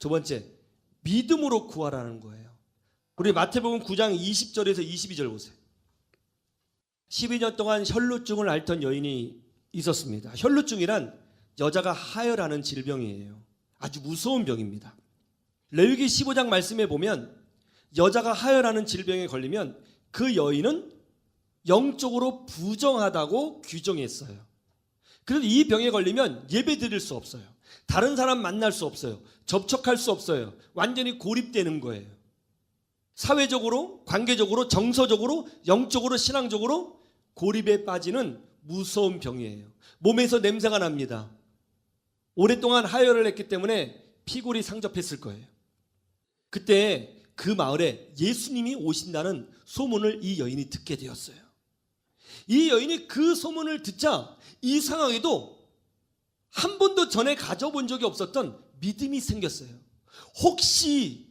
두 번째, 믿음으로 구하라는 거예요. 우리 마태복음 9장 20절에서 22절 보세요. 12년 동안 혈루증을 앓던 여인이 있었습니다. 혈루증이란 여자가 하혈하는 질병이에요. 아주 무서운 병입니다. 레위기 15장 말씀에 보면 여자가 하혈하는 질병에 걸리면 그 여인은 영적으로 부정하다고 규정했어요. 그래서 이 병에 걸리면 예배 드릴 수 없어요. 다른 사람 만날 수 없어요. 접촉할 수 없어요. 완전히 고립되는 거예요. 사회적으로, 관계적으로, 정서적으로, 영적으로, 신앙적으로 고립에 빠지는 무서운 병이에요. 몸에서 냄새가 납니다. 오랫동안 하혈을 했기 때문에 피골이 상접했을 거예요. 그때 그 마을에 예수님이 오신다는 소문을 이 여인이 듣게 되었어요. 이 여인이 그 소문을 듣자 이상하게도 한 번도 전에 가져본 적이 없었던 믿음이 생겼어요. 혹시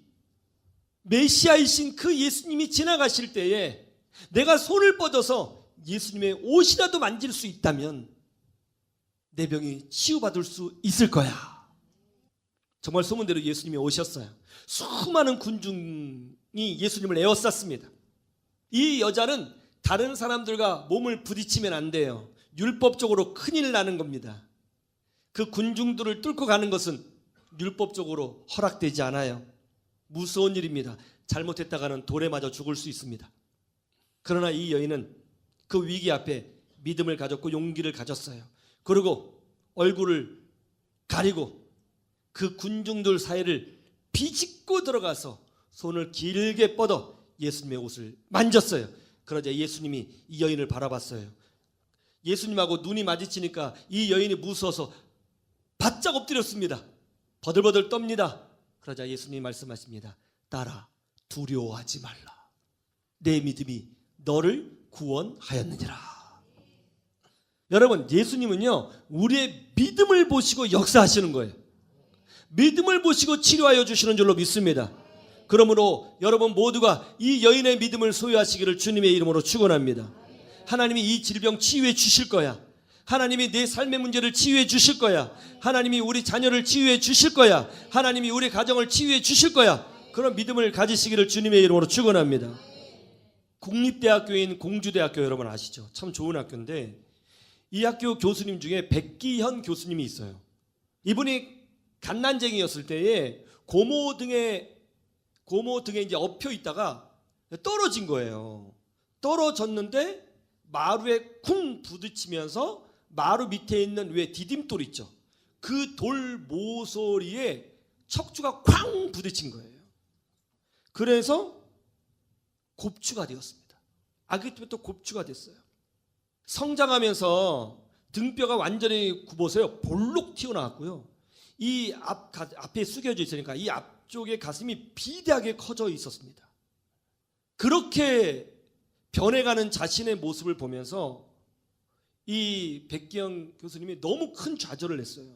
메시아이신 그 예수님이 지나가실 때에 내가 손을 뻗어서 예수님의 옷이라도 만질 수 있다면 내 병이 치유받을 수 있을 거야. 정말 소문대로 예수님이 오셨어요. 수많은 군중이 예수님을 에워쌌습니다. 이 여자는 다른 사람들과 몸을 부딪히면 안 돼요. 율법적으로 큰일 나는 겁니다. 그 군중들을 뚫고 가는 것은 율법적으로 허락되지 않아요. 무서운 일입니다. 잘못했다가는 돌에 맞아 죽을 수 있습니다. 그러나 이 여인은 그 위기 앞에 믿음을 가졌고 용기를 가졌어요. 그리고 얼굴을 가리고 그 군중들 사이를 비집고 들어가서 손을 길게 뻗어 예수님의 옷을 만졌어요. 그러자 예수님이 이 여인을 바라봤어요. 예수님하고 눈이 마주치니까 이 여인이 무서워서 바짝 엎드렸습니다. 버들버들 떱니다. 그러자 예수님이 말씀하십니다. 딸아, 두려워하지 말라. 내 믿음이 너를 구원하였느니라. 여러분, 예수님은요 우리의 믿음을 보시고 역사하시는 거예요. 믿음을 보시고 치료하여 주시는 줄로 믿습니다. 그러므로 여러분 모두가 이 여인의 믿음을 소유하시기를 주님의 이름으로 축원합니다. 하나님이 이 질병 치유해 주실 거야. 하나님이 내 삶의 문제를 치유해 주실 거야. 하나님이 우리 자녀를 치유해 주실 거야. 하나님이 우리 가정을 치유해 주실 거야. 그런 믿음을 가지시기를 주님의 이름으로 축원합니다. 국립대학교인 공주대학교 여러분 아시죠? 참 좋은 학교인데 이 학교 교수님 중에 백기현 교수님이 있어요. 이분이 갓난쟁이였을 때에 고모 등에 이제 엎혀 있다가 떨어진 거예요. 떨어졌는데 마루에 쿵 부딪히면서 마루 밑에 있는 왜 디딤돌 있죠? 그 돌 모서리에 척추가 쾅 부딪힌 거예요. 그래서 곱추가 되었습니다. 아기 때부터 곱추가 됐어요. 성장하면서 등뼈가 완전히 굽어서요 볼록 튀어나왔고요. 이 앞에 숙여져 있으니까 이 앞쪽에 가슴이 비대하게 커져 있었습니다. 그렇게 변해가는 자신의 모습을 보면서 이 백기영 교수님이 너무 큰 좌절을 했어요.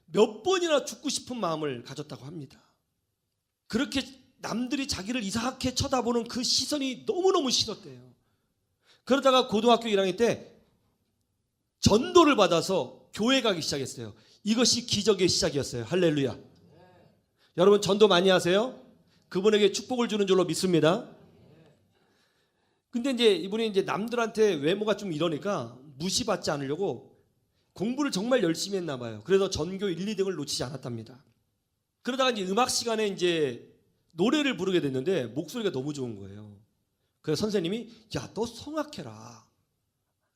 몇 번이나 죽고 싶은 마음을 가졌다고 합니다. 그렇게 남들이 자기를 이상하게 쳐다보는 그 시선이 너무너무 싫었대요. 그러다가 고등학교 1학년 때 전도를 받아서 교회 가기 시작했어요. 이것이 기적의 시작이었어요. 할렐루야. 여러분 전도 많이 하세요? 그분에게 축복을 주는 줄로 믿습니다. 근데 이제 이분이 이제 남들한테 외모가 좀 이러니까 무시받지 않으려고 공부를 정말 열심히 했나 봐요. 그래서 전교 1, 2등을 놓치지 않았답니다. 그러다가 이제 음악 시간에 이제 노래를 부르게 됐는데 목소리가 너무 좋은 거예요. 그래서 선생님이 야, 너 성악해라.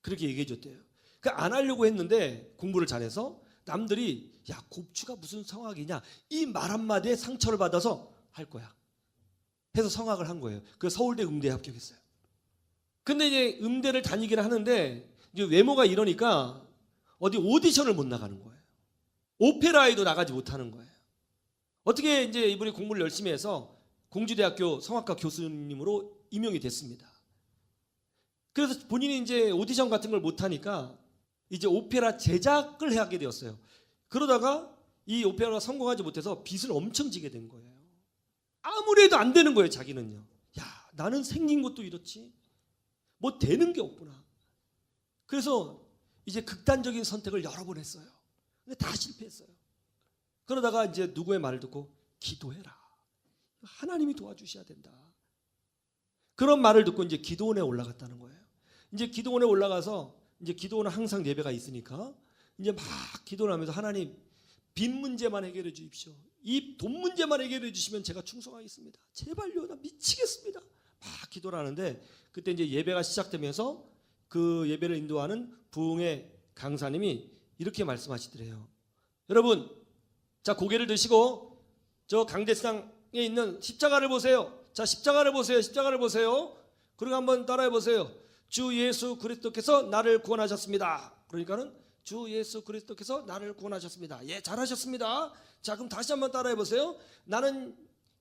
그렇게 얘기해 줬대요. 그 안 하려고 했는데 공부를 잘해서 남들이 야, 곱추가 무슨 성악이냐 이 말 한마디에 상처를 받아서 할 거야 해서 성악을 한 거예요. 그래서 서울대 음대에 합격했어요. 근데 이제 음대를 다니긴 하는데 이제 외모가 이러니까 어디 오디션을 못 나가는 거예요. 오페라에도 나가지 못하는 거예요. 어떻게 이제 이분이 공부를 열심히 해서 공주대학교 성악과 교수님으로 임용이 됐습니다. 그래서 본인이 이제 오디션 같은 걸 못하니까 이제 오페라 제작을 하게 되었어요. 그러다가 이 오페라가 성공하지 못해서 빚을 엄청 지게 된 거예요. 아무리 해도 안 되는 거예요. 자기는요. 야, 나는 생긴 것도 이렇지 뭐 되는 게 없구나. 그래서 이제 극단적인 선택을 여러 번 했어요. 근데 다 실패했어요. 그러다가 이제 누구의 말을 듣고 기도해라. 하나님이 도와주셔야 된다. 그런 말을 듣고 이제 기도원에 올라갔다는 거예요. 이제 기도원에 올라가서 이제 기도원은 항상 예배가 있으니까 이제 막 기도를 하면서 하나님 빚 문제만 해결해 주십시오. 이 돈 문제만 해결해 주시면 제가 충성하겠습니다. 제발요, 나 미치겠습니다. 막 기도를 하는데 그때 이제 예배가 시작되면서 그 예배를 인도하는 부흥의 강사님이 이렇게 말씀하시더래요. 여러분, 자 고개를 드시고 저 강대상에 있는 십자가를 보세요. 자 십자가를 보세요. 십자가를 보세요. 그리고 한번 따라해 보세요. 주 예수 그리스도께서 나를 구원하셨습니다. 그러니까는 주 예수 그리스도께서 나를 구원하셨습니다. 예, 잘하셨습니다. 자 그럼 다시 한번 따라해 보세요. 나는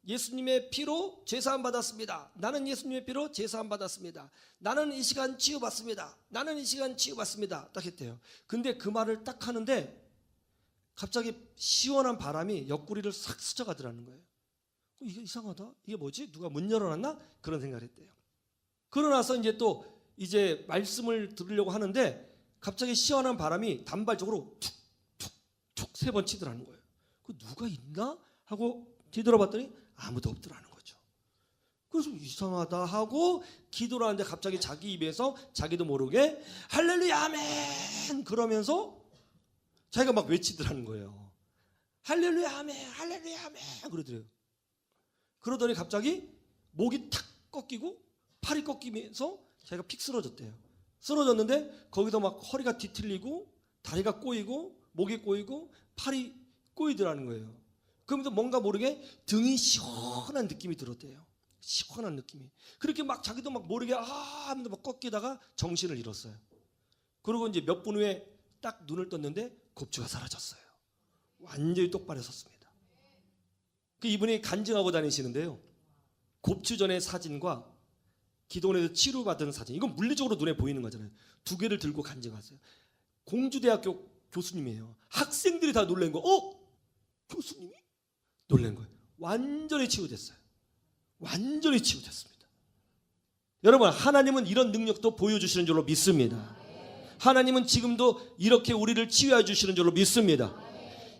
예수님의 피로 죄사함 받았습니다. 나는 예수님의 피로 죄사함 받았습니다. 나는 이 시간 치유받습니다. 나는 이 시간 치유받습니다. 딱 했대요. 근데 그 말을 딱 하는데 갑자기 시원한 바람이 옆구리를 싹 스쳐가더라는 거예요. 이게 이상하다. 이게 뭐지? 누가 문 열어놨나? 그런 생각을 했대요. 그러고 나서 이제 또 이제 말씀을 들으려고 하는데 갑자기 시원한 바람이 단발적으로 툭툭툭 3번 치더라는 거예요. 그 누가 있나? 하고 뒤돌아봤더니 아무도 없더라는 거죠. 그래서 이상하다 하고 기도를 하는데 갑자기 자기 입에서 자기도 모르게 할렐루야 아멘 그러면서 자기가 막 외치더라는 거예요. 할렐루야 아멘 할렐루야 아멘 그러더래요. 그러더니 갑자기 목이 탁 꺾이고 팔이 꺾이면서 자기가 픽 쓰러졌대요. 쓰러졌는데 거기서 막 허리가 뒤틀리고 다리가 꼬이고 목이 꼬이고 팔이 꼬이더라는 거예요. 그러면서 뭔가 모르게 등이 시원한 느낌이 들었대요. 시원한 느낌이. 그렇게 막 자기도 막 모르게 하면서 막 꺾이다가 정신을 잃었어요. 그리고 이제 몇 분 후에 딱 눈을 떴는데 곱주가 사라졌어요. 완전히 똑바로 섰습니다. 그 이분이 간증하고 다니시는데요. 곱주 전의 사진과 기도원에서 치료받은 사진, 이건 물리적으로 눈에 보이는 거잖아요. 2개를 들고 간증하세요. 공주대학교 교수님이에요. 학생들이 다 놀란 거. 교수님이? 놀란 거예요. 완전히 치유됐어요. 완전히 치유됐습니다. 여러분, 하나님은 이런 능력도 보여주시는 줄로 믿습니다. 하나님은 지금도 이렇게 우리를 치유해 주시는 줄로 믿습니다.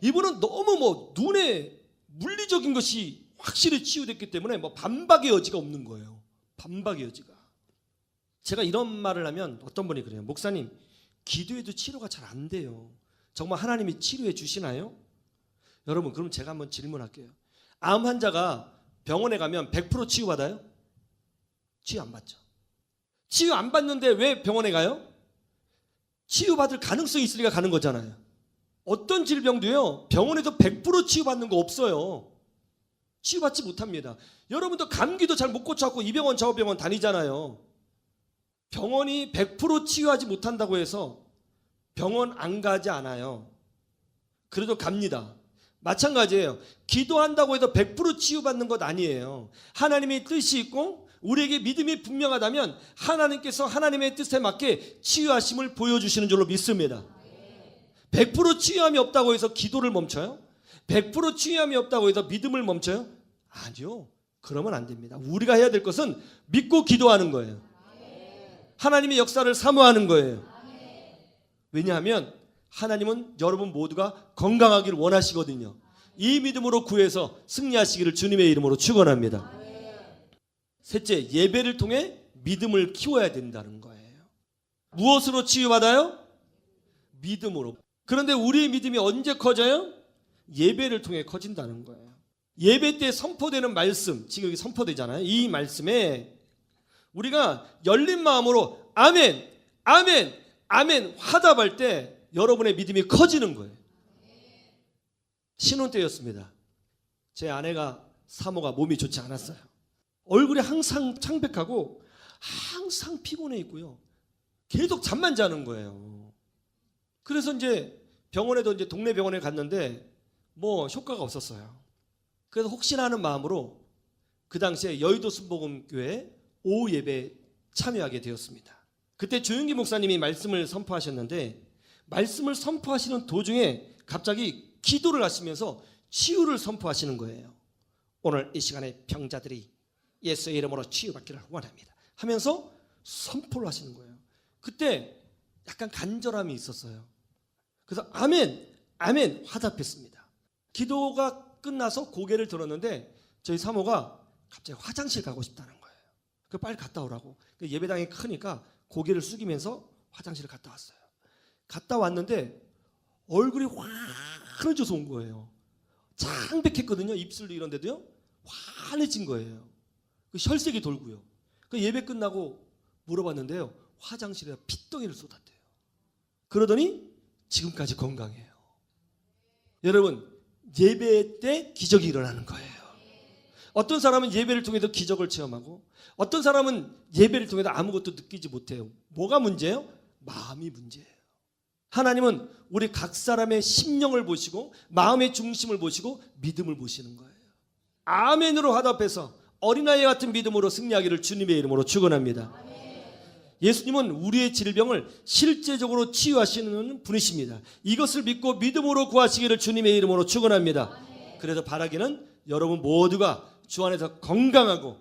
이분은 너무 눈에 물리적인 것이 확실히 치유됐기 때문에 반박의 여지가 없는 거예요. 반박의 여지가. 제가 이런 말을 하면 어떤 분이 그래요. 목사님, 기도해도 치료가 잘 안 돼요. 정말 하나님이 치료해 주시나요? 여러분, 그럼 제가 한번 질문할게요. 암 환자가 병원에 가면 100% 치유받아요? 치유 안 받죠. 치유 안 받는데 왜 병원에 가요? 치유받을 가능성이 있으니까 가는 거잖아요. 어떤 질병도요, 병원에서 100% 치유받는 거 없어요. 치유받지 못합니다. 여러분도 감기도 잘 못 고쳐갖고 이 병원 저 병원 다니잖아요. 병원이 100% 치유하지 못한다고 해서 병원 안 가지 않아요. 그래도 갑니다. 마찬가지예요. 기도한다고 해서 100% 치유받는 것 아니에요. 하나님의 뜻이 있고 우리에게 믿음이 분명하다면 하나님께서 하나님의 뜻에 맞게 치유하심을 보여주시는 줄로 믿습니다. 100% 치유함이 없다고 해서 기도를 멈춰요? 100% 치유함이 없다고 해서 믿음을 멈춰요? 아니요. 그러면 안 됩니다. 우리가 해야 될 것은 믿고 기도하는 거예요. 하나님의 역사를 사모하는 거예요. 왜냐하면 하나님은 여러분 모두가 건강하기를 원하시거든요. 이 믿음으로 구해서 승리하시기를 주님의 이름으로 축원합니다. 셋째, 예배를 통해 믿음을 키워야 된다는 거예요. 무엇으로 치유받아요? 믿음으로. 그런데 우리의 믿음이 언제 커져요? 예배를 통해 커진다는 거예요. 예배 때 선포되는 말씀, 지금 여기 선포되잖아요. 이 말씀에 우리가 열린 마음으로 아멘, 아멘, 아멘 화답할 때 여러분의 믿음이 커지는 거예요. 신혼 때였습니다. 제 아내가 사모가 몸이 좋지 않았어요. 얼굴이 항상 창백하고 항상 피곤해 있고요. 계속 잠만 자는 거예요. 그래서 이제 병원에도 이제 동네 병원에 갔는데 효과가 없었어요. 그래서 혹시나 하는 마음으로 그 당시에 여의도 순복음교회 오후 예배에 참여하게 되었습니다. 그때 조윤기 목사님이 말씀을 선포하셨는데 말씀을 선포하시는 도중에 갑자기 기도를 하시면서 치유를 선포하시는 거예요. 오늘 이 시간에 병자들이 예수의 이름으로 치유받기를 원합니다 하면서 선포를 하시는 거예요. 그때 약간 간절함이 있었어요. 그래서 아멘, 아멘 화답했습니다. 기도가 끝나서 고개를 들었는데 저희 사모가 갑자기 화장실 가고 싶다는 거예요. 그 빨리 갔다 오라고. 그 예배당이 크니까 고개를 숙이면서 화장실을 갔다 왔어요. 갔다 왔는데 얼굴이 환해져서 온 거예요. 창백했거든요. 입술도 이런 데도요. 환해진 거예요. 그 혈색이 돌고요. 그 예배 끝나고 물어봤는데요. 화장실에 핏덩이를 쏟았대요. 그러더니 지금까지 건강해요. 여러분, 예배 때 기적이 일어나는 거예요. 어떤 사람은 예배를 통해서 기적을 체험하고 어떤 사람은 예배를 통해서 아무것도 느끼지 못해요. 뭐가 문제예요? 마음이 문제예요. 하나님은 우리 각 사람의 심령을 보시고 마음의 중심을 보시고 믿음을 보시는 거예요. 아멘으로 화답해서 어린아이 같은 믿음으로 승리하기를 주님의 이름으로 축원합니다. 예수님은 우리의 질병을 실제적으로 치유하시는 분이십니다. 이것을 믿고 믿음으로 구하시기를 주님의 이름으로 축원합니다. 그래서 바라기는 여러분 모두가 주 안에서 건강하고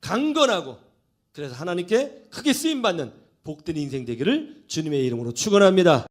강건하고 그래서 하나님께 크게 쓰임받는 복된 인생 되기를 주님의 이름으로 축원합니다.